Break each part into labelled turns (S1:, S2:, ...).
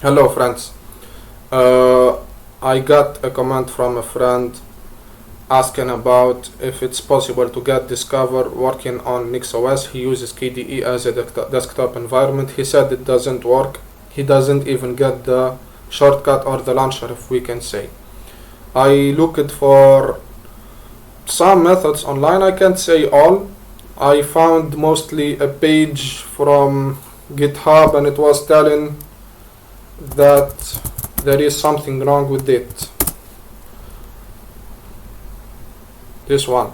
S1: Hello friends. Uh, I got a comment from a friend asking about if it's possible to get Discover working on NixOS. He uses KDE as a desktop environment. He said it doesn't work. He doesn't even get the shortcut or the launcher, if we can say. I looked for some methods online. I can't say all. I found mostly a page from GitHub, and it was telling that there is something wrong with it. This one,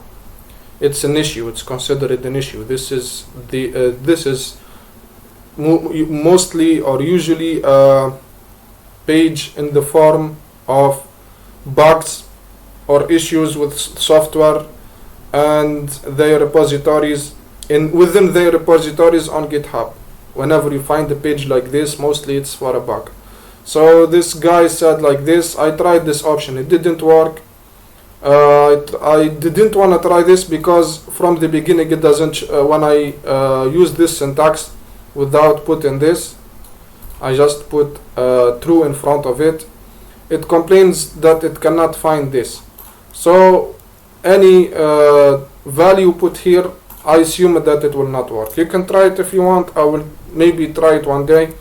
S1: it's an issue. It's considered an issue. This is mostly or usually a page in the form of bugs or issues with software and their repositories within their repositories on GitHub. Whenever you find a page like this, mostly it's for a bug. So this guy said like this: I tried this option, it didn't work. I didn't want to try this because from the beginning it doesn't. When I use this syntax without putting this, I just put true in front of it. It complains that it cannot find this. So any value put here, I assume that it will not work. You can try it if you want. I will maybe try it one day.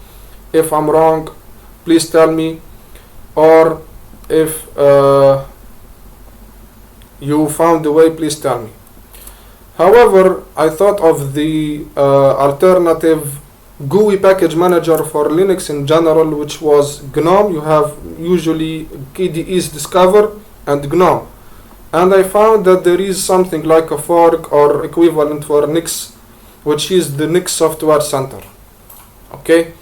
S1: If I'm wrong, please tell me. Or if you found the way, please tell me. However, I thought of the alternative GUI package manager for Linux in general, which was GNOME. You have usually KDE's Discover and GNOME. And I found that there is something like a fork or equivalent for Nix, which is the Nix Software Center. Okay,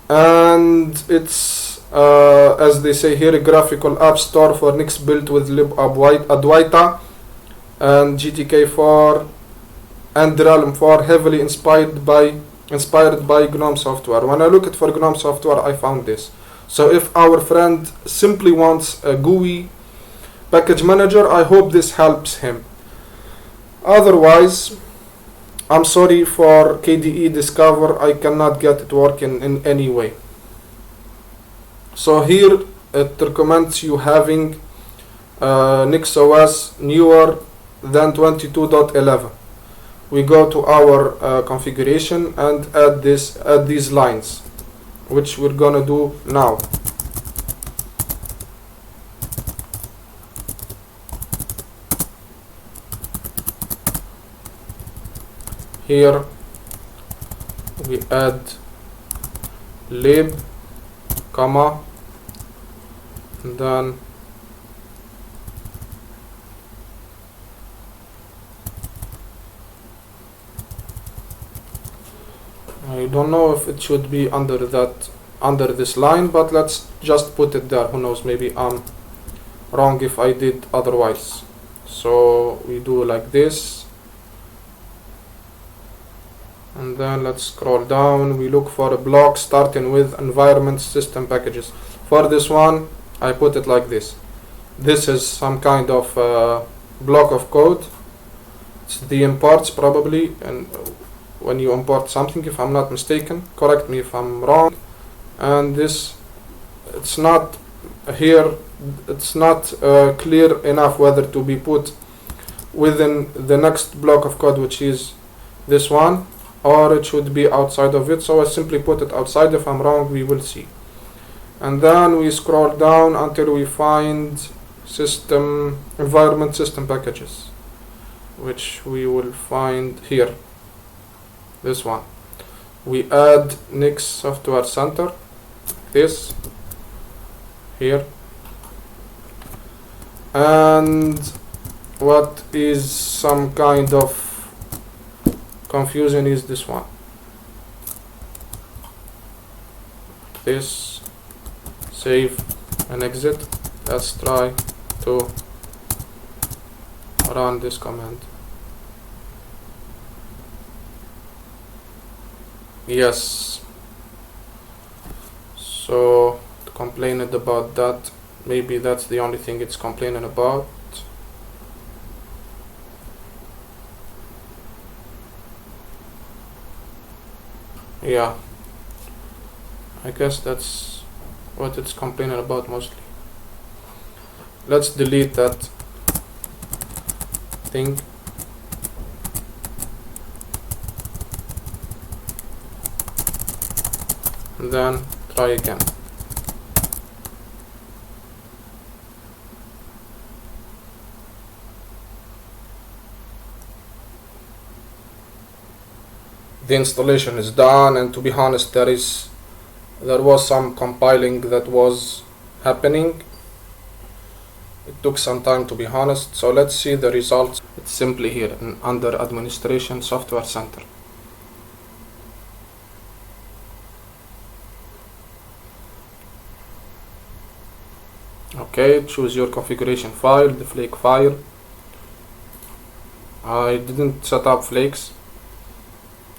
S1: and it's as they say here, a graphical app store for Nix built with libadwaita and GTK4 and Realm 4, heavily inspired by GNOME software. When I looked for GNOME software, I found this. So if our friend simply wants a GUI package manager, I hope this helps him. Otherwise, I'm sorry for KDE Discover, I cannot get it working in any way. So here it recommends you having NixOS newer than 22.11. We go to our configuration and add these lines, which we're gonna do now. Here we add lib, comma, and then I don't know if it should be under this line, but let's just put it there. Who knows, maybe I'm wrong if I did otherwise. So we do like this, and then let's scroll down. We look for a block starting with environment system packages. For this one, I put it like this. This is some kind of block of code. It's the imports probably, and when you import something, if I'm not mistaken, correct me if I'm wrong. And this, it's not here, it's not clear enough whether to be put within the next block of code, which is this one, or it should be outside of it. So I simply put it outside. If I'm wrong, we will see. And then we scroll down until we find environment system packages, which we will find here, this one. We add Nix Software Center, this here, and what is some kind of confusing is this one. This, save and exit. Let's try to run this command. Yes. So it complained about that. Maybe that's the only thing it's complaining about. Yeah, I guess that's what it's complaining about mostly. Let's delete that thing. And then try again. The installation is done, and to be honest, there was some compiling that was happening. It took some time, to be honest, so let's see the results. It's simply here under Administration Software Center. Okay, choose your configuration file, the flake file. I didn't set up flakes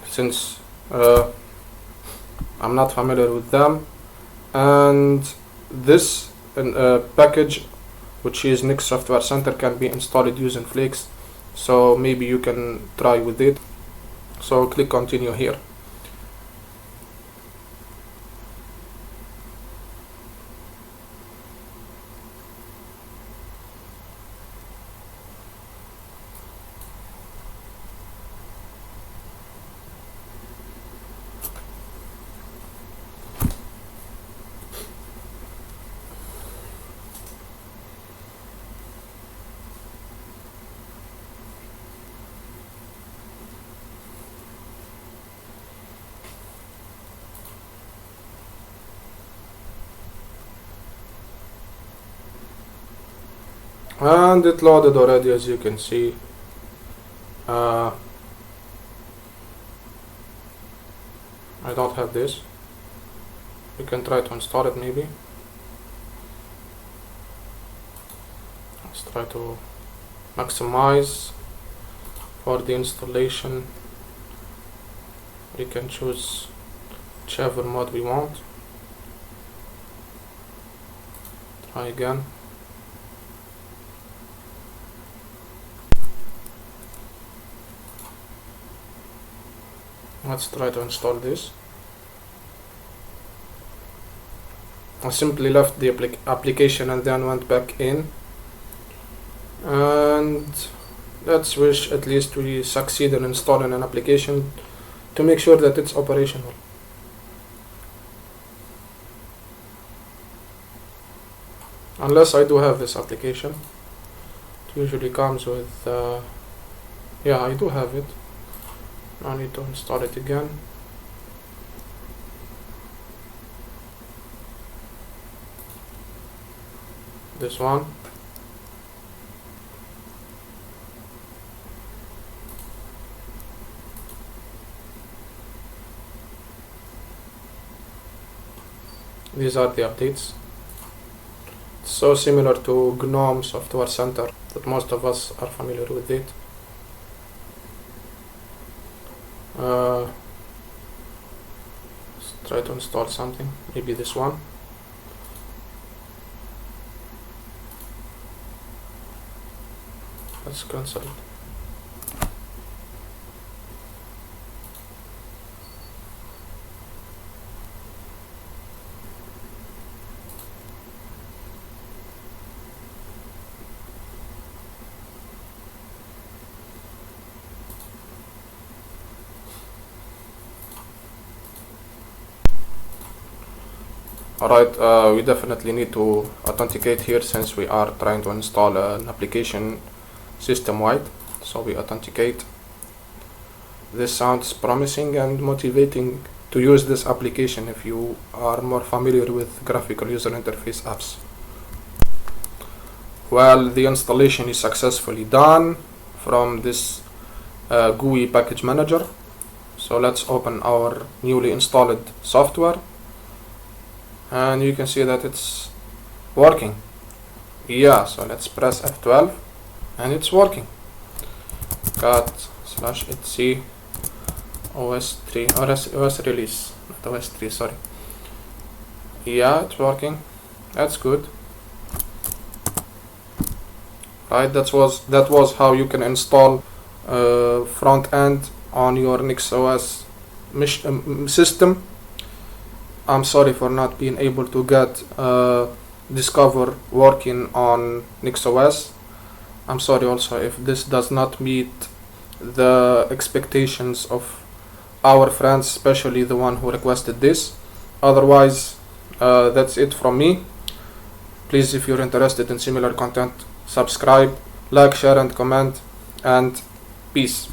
S1: since I'm not familiar with them, and this package, which is Nix Software Center, can be installed using flakes, so maybe you can try with it. So click continue here. And it loaded already, as you can see. I don't have this. You can try to install it maybe. Let's try to maximize for the installation. We can choose whichever mode we want. Try again. Let's try to install this. I simply left the application and then went back in, and let's wish at least we succeed in installing an application to make sure that it's operational. Unless I do have this application. It usually comes with yeah, I do have it. I need to install it again. This one. These are the updates. It's so similar to GNOME Software Center that most of us are familiar with it. Let's try to install something, maybe this one. Let's cancel it. Alright, we definitely need to authenticate here since we are trying to install an application system-wide. So we authenticate. This sounds promising and motivating to use this application if you are more familiar with graphical user interface apps. Well, the installation is successfully done from this GUI package manager. So let's open our newly installed software. And you can see that it's working. Yeah, so let's press F12 and it's working. cat/etc OS3 OS release, not OS3, sorry. Yeah, it's working. That's good. Right, that was how you can install front end on your NixOS system. I'm sorry for not being able to get Discover working on NixOS. I'm sorry also if this does not meet the expectations of our friends, especially the one who requested this. Otherwise, that's it from me. Please, if you're interested in similar content, subscribe, like, share and comment, and peace.